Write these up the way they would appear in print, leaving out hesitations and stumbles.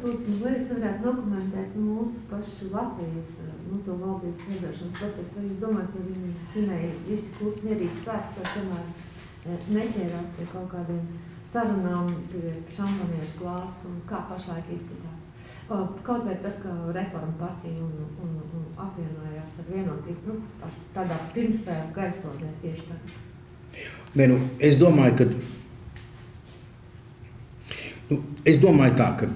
Vai es nevarētu dokumentēt mūsu pašu Latvijas, to valdības veidošanu procesu, vai jūs domājat, ka viņi svinēja visi klusi mierīgi svētkus, vai tomēr neķērās pie kaut kādiem sarunām, pie šampaniešu glāzes un kā pašlaik izskatās? Kaut vai tas, ka Reforma partija un apvienojās ar Vienotību, tādā pirmsvētku gaisotnē tieši tā. Nē, es domāju, ka tā, ka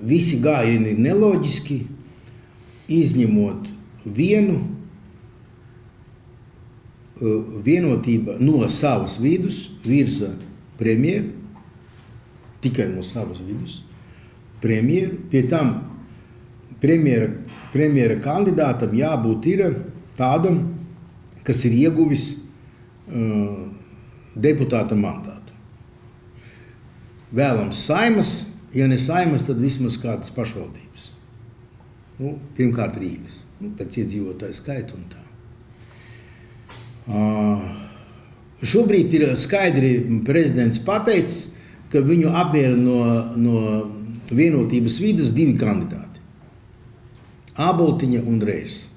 visi gājieni ir neloģiski, izņemot vienu, Vienotība no savas vidus virza premjeru, tikai no savas vidus, premjeru, pie tam premjera kandidātam jābūt ir tādam, kas ir ieguvis deputāta mandātu. Vēlams Saimas, ja ne Saimas, tad vismaz kādas pašvaldības. Pirmkārt Rīgas, pēc iedzīvotāju skaitu un tā. Šobrīd ir skaidri prezidents pateicis, ka viņu apmierina no Vienotības vidus divi kandidāti. Āboltiņa un Reiss.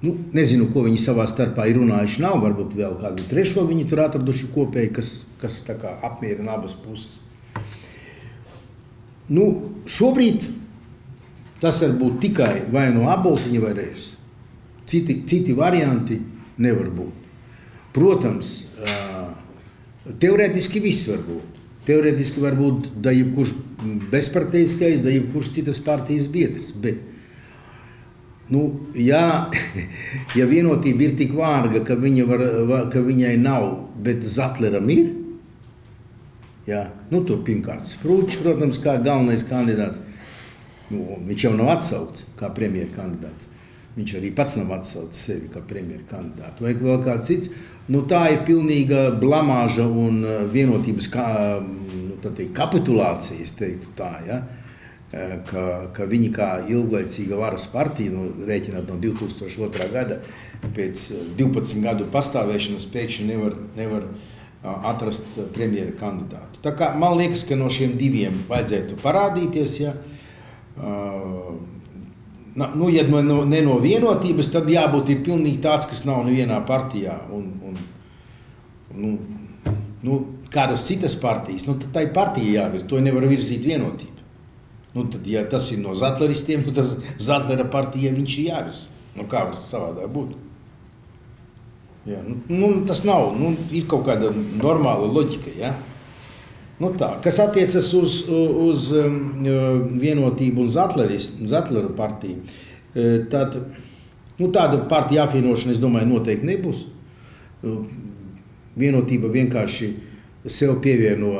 Nezinu, ko viņi savā starpā ir runājuši, nav, varbūt vēl kādu trešo viņi tur atraduši kopēji, kas tā kā apmierina abas puses. Šobrīd tas var būt tikai vai no Āboltiņa vai Reiss. Citi varianti nevar būt. Protams, teorētiski viss var būt. Teorētiski var būt da jebkurš bezparteiskais, da jebkurš citas partijas biedrs, bet ja Vienotība ir tik vārga, ka viņai nav, bet Zatleram ir, tur pirmkārt Sprūčs, protams, kā galvenais kandidāts, viņš jau nav atsaukts kā premjera kandidāts, viņš arī pats nav atsaucis sevi kā premjera kandidātu, vai vēl kāds cits, tā ir pilnīga blamāža un Vienotības kapitulācija, es teiktu tā, ka viņi kā ilglaicīga varas partija, rēķināt no 2002. Gada, pēc 12 gadu pastāvēšanas pēkšņi nevar atrast premjera kandidātu. Tā kā man liekas, ka no šiem diviem vajadzētu parādīties, ja ne no Vienotības, tad jābūt ir pilnīgi tāds, kas nav nevienā partijā un kādas citas partijas, tad tai partija jāvirz, to nevar virzīt Vienotība. Tad, ja tas ir no Zatleristiem, tas Zatlera partija viņš ir jāvis. Kā var savādāk būt? Tas nav, ir kaut kāda normāla loģika, tā. Kas attiecas uz Vienotību un Zatlera partiju, tad, tāda partija apvienošana, es domāju, noteikti nebūs. Vienotība vienkārši sev pievieno,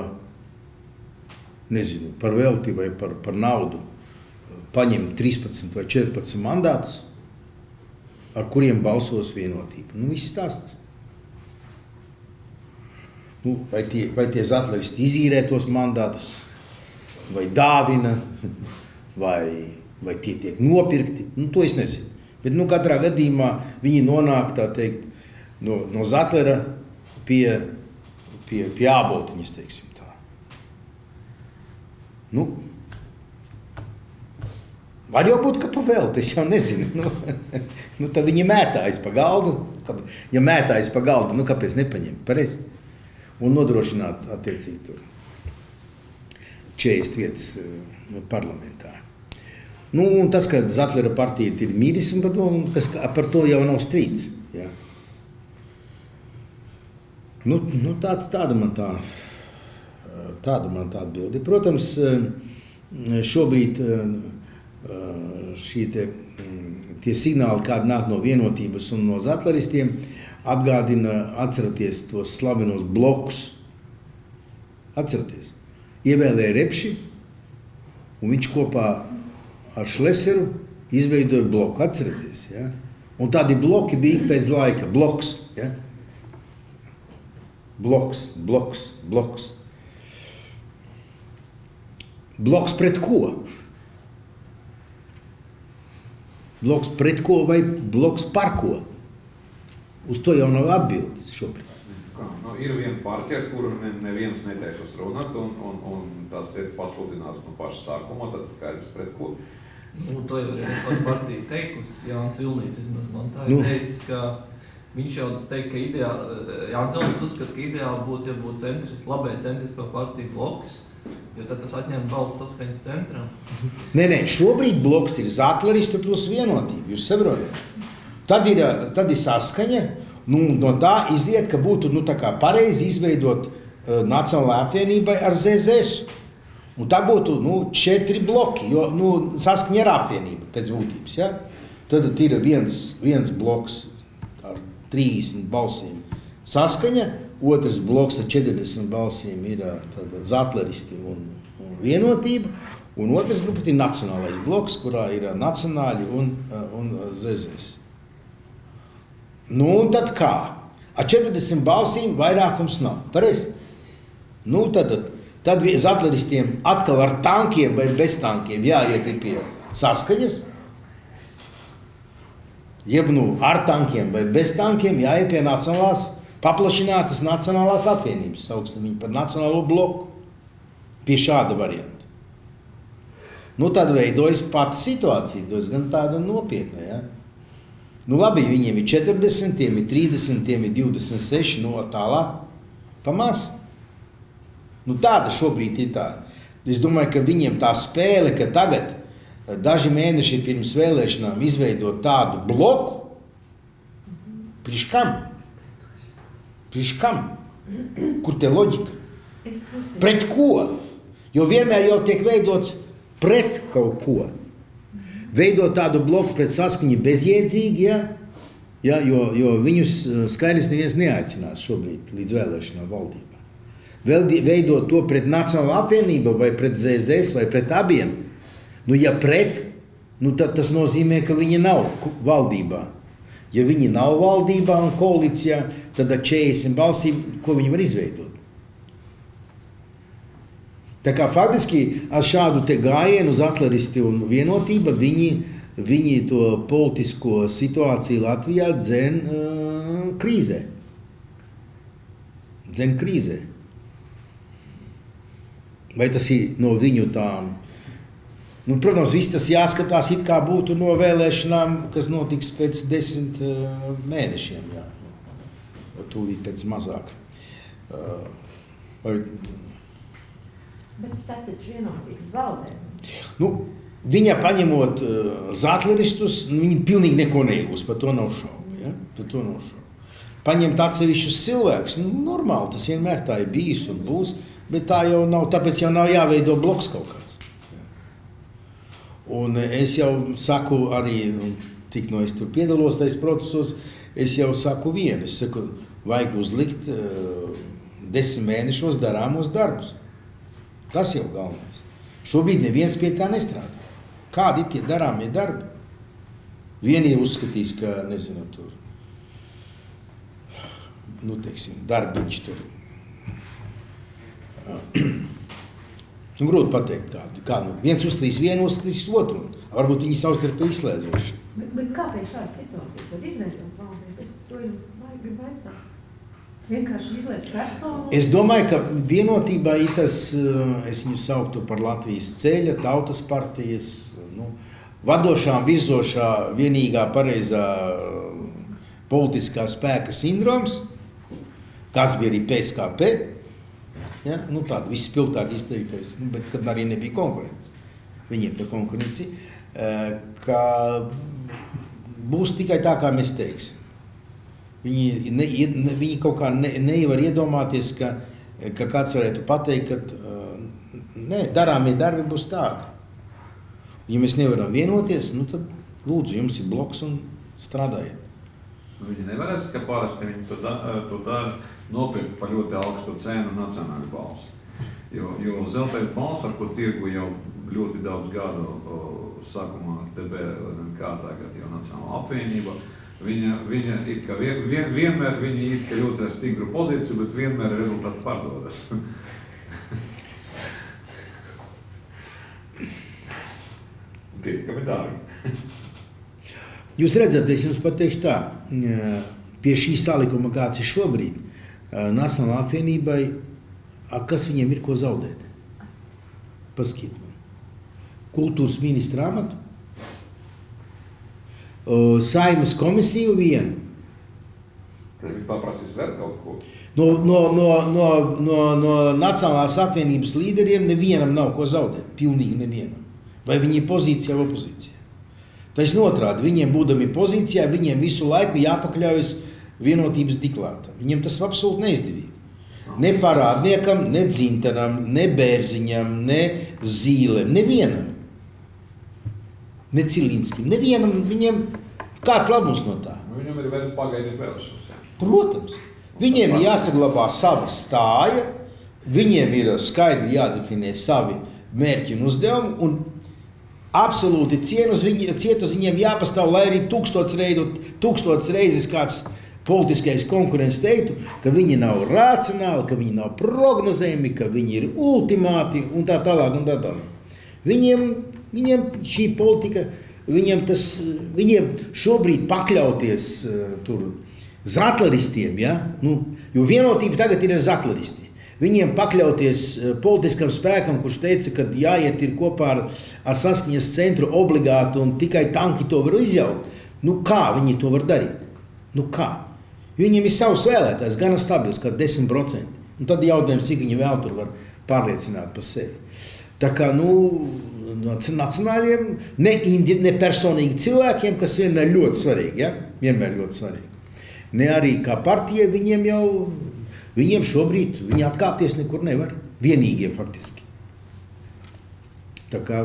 nezinu, par velti vai par naudu, paņem 13 vai 14 mandātus, ar kuriem balsos Vienotība. Viss stāsts. Vai tie zatleristi izīrē tos mandātus, vai dāvina, vai tie tiek nopirkti, to es nezinu. Bet, katrā gadījumā viņi nonāk, tā teikt, no Zatlera pie Āboltiņas, teiksim. Var jau būt, ka pa velti, es jau nezinu. Tad viņi mētājas pa galdu. Ja mētājas pa galdu, kāpēc nepaņemt? Pareizi. Un nodrošināt attiecīgi tur 40 vietas parlamentā. Un tas, ka Zatlera partija ir mīris, un par to jau nav strīds. Ja. Tāda man tā atbildi. Protams, šobrīd tie signāli, kādi nāk no Vienotības un no Zatleristiem, atceraties tos slavenos blokus. Atceraties. Ievēlēja Repši, un viņš kopā ar Šleseru izveidoja bloku. Atceraties, ja? Un tādi bloki bija pēc laika. Bloks, ja? Bloks. Bloks pret ko? Bloks pret ko vai bloks par ko? Uz to jau nav atbildes šobrīd. Ir viena partija, ar kuru neviens netaisās runāt, un tas ir pasludināts no paša sākuma, tad skaidrs pret ko. To jau ir partija teikusi, Jānis Vilnīts, vismaz man tā ir teicis, ka viņš jau teikt, ka ideāli, Jānis Vilnīts uzskata, ka ideāli būtu, ja būtu labai centrisko partiju bloks, jo tad tas atņem balsu saskaņas centram. Nē, šobrīd bloks ir Zatleristi plus Vienotība, jūs saprotat? Tad ir saskaņa, no tā iziet, ka būtu tā kā pareizi izveidot Nacionālajai apvienībai ar ZZS. Un tā būtu 4 bloki, jo saskaņa ir apvienība pēc būtības. Ja? Tad ir viens bloks ar 30 balsīm saskaņa, otrs bloks ar 40 balsīm ir Zatleristi un Vienotība, un otrs grupa ir nacionālais bloks, kurā ir nacionāļi un ZZS. Un tad kā? Ar 40 balsīm vairākums nav. Pareizi? Tad Zatleristiem atkal ar tankiem vai bez tankiem jāiet pie saskaņas. Jeb ar tankiem vai bez tankiem jāiet pie paplašinātas Nacionālās apvienības, sauksim viņu par nacionālo bloku. Pie šāda varianta. Tad veidojas pati situācija, gan tāda nopietna. Ja? Labi, viņiem ir 40, tiem ir 30, tiem ir 26, tālāk pa maz. Tāda šobrīd ir tā. Es domāju, ka viņiem tā spēle, ka tagad daži mēneši pirms vēlēšanām izveidot tādu bloku, priekš kam? Priekš kam? Kur te loģika? Pret ko? Jo vienmēr jau tiek veidots pret kaut ko. Veidot tādu bloku pret saskaņu bezjēdzīgi, jo viņus skaidrs neviens neaicinās šobrīd līdz vēlēšanām valdībā. Veidot to pret Nacionālo apvienību vai pret ZZS vai pret abiem. Ja pret, tad tas nozīmē, ka viņi nav valdībā. Ja viņi nav valdībā un koalīcijā, tad ar 40 balsīm, ko viņi var izveidot? Tā kā faktiski ar šādu te gājienu Zatleristi un Vienotība, viņi to politisko situāciju Latvijā dzen krīzē. Dzen krīzē. Vai tas ir no viņu tām? Protams, viss tas jāskatās it kā būtu no vēlēšanām, kas notiks pēc 10 mēnešiem. Jā. Tūlīt pēc mazāk. Bet tā taču Vienotība zaudē. Viņa paņemot Zatleristus, viņi pilnīgi neko neiegūs, par to nav šaubu. Ja? Par to nav šaubu. Paņemt atsevišķus cilvēkus, normāli, tas vienmēr tā ir bijis un būs. Bet tā jau nav, tāpēc jau nav jāveido bloks kaut kāds. Un es jau saku arī, cik no es tur piedalos tais procesos, es jau saku vienu. Es saku, vajag uzlikt 10 mēnešos darāmos darbus. Tas jau galvenais. Šobrīd neviens pie tā nestrādā. Kādi tie darāmie darbi? Vieni uzskatīs, ka, nezinu, tur, darbiņš tur. Grūti pateikt kādu. Viens uzstīs vienu, uzstīs otru. Varbūt viņi savstarpēji izslēdzoši. Bet kāpēc šāda situācijas var izveidot valdību? Es to jums gribu vaicāt. Vienkārši izliet personu? Es domāju, ka Vienotībā ir tas, es viņu sauktu par Latvijas ceļa, tautas partijas, vadošā, virzošā, vienīgā pareizā politiskā spēka sindroms. Tāds bija arī PSKP. Ja? Tāda vispilgtāk izteiktais, bet kad arī nebija konkurence. Viņiem tā konkurence, ka būs tikai tā, kā mēs teiksim. Viņi kaut kā nevar iedomāties, ka kāds varētu pateikt, ka darāmie darbi būs tādi. Ja mēs nevaram vienoties, tad lūdzu, jums ir bloks un strādājiet. Viņi nevarēs, ka parasti viņi to dara nopirkt par ļoti augstu cenu nacionālu balsu. Jo zeltais balss, ar ko tirgu jau ļoti daudz gadu sākumā DB kā tagad jau Nacionālā apvienība, viņa ir, ka vienmēr viņi ir, ka ļoti stingru pozīciju, bet vienmēr rezultāti pārdodas. Pietiekami dārgi. Jūs redzat, es jums pateikšu tā, pie šī salikuma, kāds ir šobrīd, Nacionālajai apvienībai, kas viņiem ir ko zaudēt? Paskatiet man. Kultūras ministra amatu, Saeimas komisiju vienu. Viņi paprasīs vēl kaut ko. No Nacionālās apvienības līderiem nevienam nav ko zaudēt. Pilnīgi nevienam. Vai viņi ir pozīcijā vai opozīcijā. Tas otrādi, viņiem būdami pozīcijā, viņiem visu laiku jāpakļaujas vienotības diklātam. Viņiem tas absolūti neizdevīgi. Ne Parādniekam, ne Dzintaram, ne Bērziņam, ne Zīlem, nevienam. Ne Cilinskim, nevienam viņiem kāds labums no tā. Viņam ir vērts pagaidīt vēlēšanas. Protams, viņiem ir jāsaglabā sava stāja, viņiem ir skaidri jādefinē savi mērķi un uzdevumi, un absolūti ciet uz viņiem jāpastāv, lai arī 1000 reizes kāds politiskais konkurents teiktu, ka viņi nav racionāli, ka viņi nav prognozējami, ka viņi ir ultimāti un tā tālāk un tā tālāk. Viņiem šī politika, viņiem šobrīd pakļauties tur zatleristiem, ja? Jo vienotība tagad ir zatleristi. Viņiem pakļauties politiskam spēkam, kurš teica, ka jāiet ir kopā ar saskaņas centru obligāti un tikai tanki to var izjaukt. Kā viņi to var darīt? Kā? Viņiem ir savs vēlētājs, gana stabils, kā 10%. Un tad jautājums, cik viņi vēl tur var pārliecināt par sevi. Tā kā, nacionāļiem, ne personīgi cilvēkiem, kas vienmēr ļoti svarīgi, ja? Vienmēr ļoti svarīgi. Ne arī kā partija, viņiem šobrīd, viņi atkāpties nekur nevar. Vienīgie faktiski. Tā kā...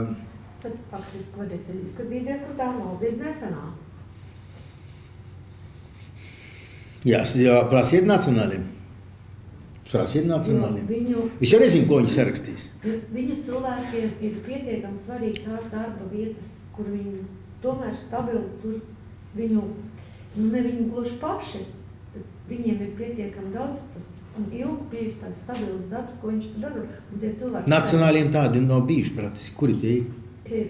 Tad faktiski varat izskatīties, ka tā valdība nesanāca. Jā, prasiet nacionāliem. Prasiet nacionāliem. Es jau nezinu, ko viņi sarakstīs. Viņu cilvēkiem ir pietiekami svarīgi tās darba vietas, kur viņi tomēr stabili tur viņu... ne viņi gluži paši, viņiem ir pietiekami daudz tas un ilgi bijuši tāds stabils darbs, ko viņš tur dara. Un tie cilvēki... Nacionāliem tādi nav bijuši praktiski. Kuri tie ir?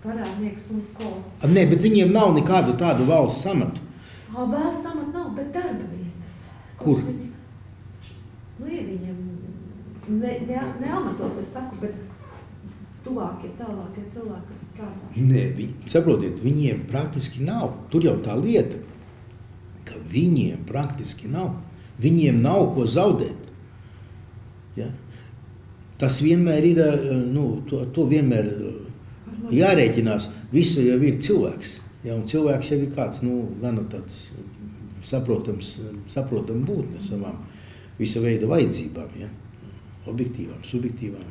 Parādnieks un ko. Nē, bet viņiem nav nekādu tādu valsts amatu. Valsts amatu nav, bet darba vietas. Kur? Viņiem ne amatos, es saku, bet tuvākie, tālākie cilvēki, kas strādā. Nē, saprotiet, viņiem praktiski nav. Tur jau tā lieta, ka viņiem praktiski nav. Viņiem nav ko zaudēt. Ja? Tas vienmēr ir, to vienmēr jārēķinās. Visu jau ir cilvēks. Ja? Un cilvēks jau ir kāds, gana tāds saprotam būtne savām visa veida vajadzībām. Ja? Objektīvām, subjektīvām.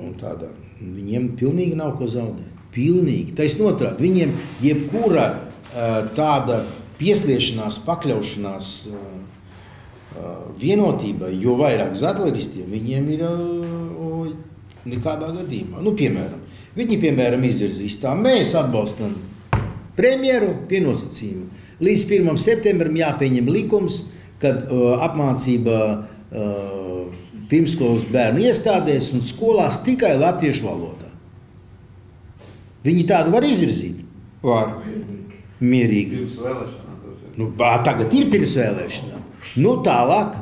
Un tādā, viņiem pilnīgi nav ko zaudēt. Pilnīgi. Taisnotrādi, viņiem jebkura tāda piesliešanās, pakļaušanās vienotībai, jo vairāk zatleristiem, viņiem ir nekādā gadījumā. Piemēram, viņi, izvirzīs tā, mēs atbalstam premjeru pie nosacījuma. Līdz 1. septembrim jāpieņem likums, kad apmācība pirmskolas bērnu iestādēs un skolās tikai latviešu valodā. Viņi tādu var izvirzīt? Var. Mierīgi. Pirms vēlēšanām tas ir. Tagad ir pirms vēlēšanām. Tālāk.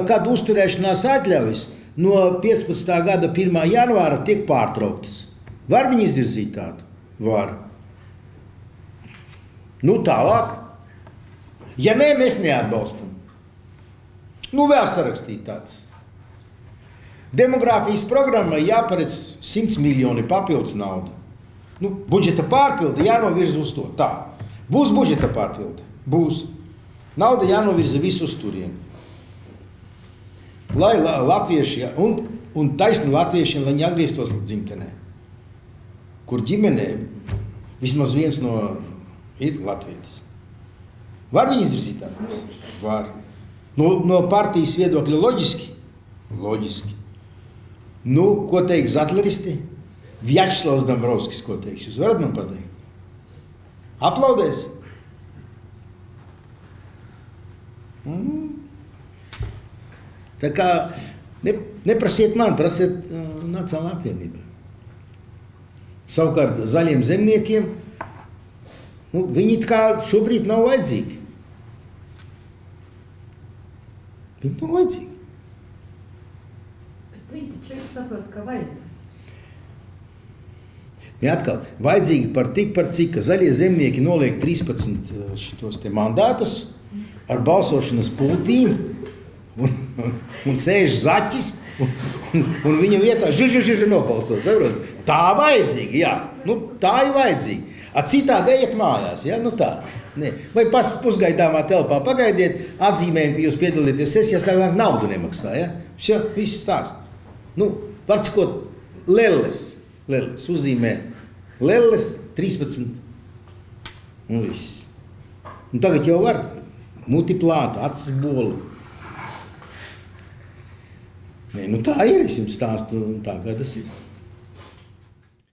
Kad uzturēšanās atļaujas no 15. gada 1. janvāra tiek pārtrauktas. Var viņi izvirzīt tādu? Var. Tālāk. Ja nē, mēs neatbalstam. Vēl sarakstīt tāds. Demogrāfijas programmai jāparedz 100 miljoni papildus nauda. Budžeta pārpilde jānovirza uz to. Tā. Būs budžeta pārpilde. Būs. Nauda jānovirza visu uz turien. Lai latvieši, un taisni latviešiem, lai viņi atgrieztos dzimtenē. Kur ģimenē vismaz viens no ir latvietis. Var viņi izvirzīt tādu? Var. No partijas viedokļa loģiski? Loģiski. Ko teiks zatleristi? Vjačeslavs Dombrovskis, ko teiks? Jūs varat man pateikt? Aplaudēs? Tā kā neprasiet man, prasiet Nacionālajai apvienībai. Savukārt zaļiem zemniekiem, viņi kā šobrīd nav vajadzīgi. Viņam nav vajadzīgi. Bet viņi taču saprot, ka vajadzēs. Ja atkal, vajadzīgi par cik, ka zaļie zemnieki noliek 13 šitos te mandātus ar balsošanas pultīm un sēž zaķis un viņa vietā žužužužu nobalso. Tā vajadzīgi, jā. Nu, tā ir vajadzīgi. Citādi ejiet mājās, jā, nu tā. Ne. Vai pusgaidāmā telpā pagaidiet, atzīmējam, ka jūs piedalīties sesijās, tālāk naudu nemaksā, jā. Viss stāsts. Nu, var cikot lelles, uzzīmē lelles 13 un viss. Un tagad jau var muti plāta, acis bolu. Nē, nu tā ir, es jums stāstu tā, kā tas ir.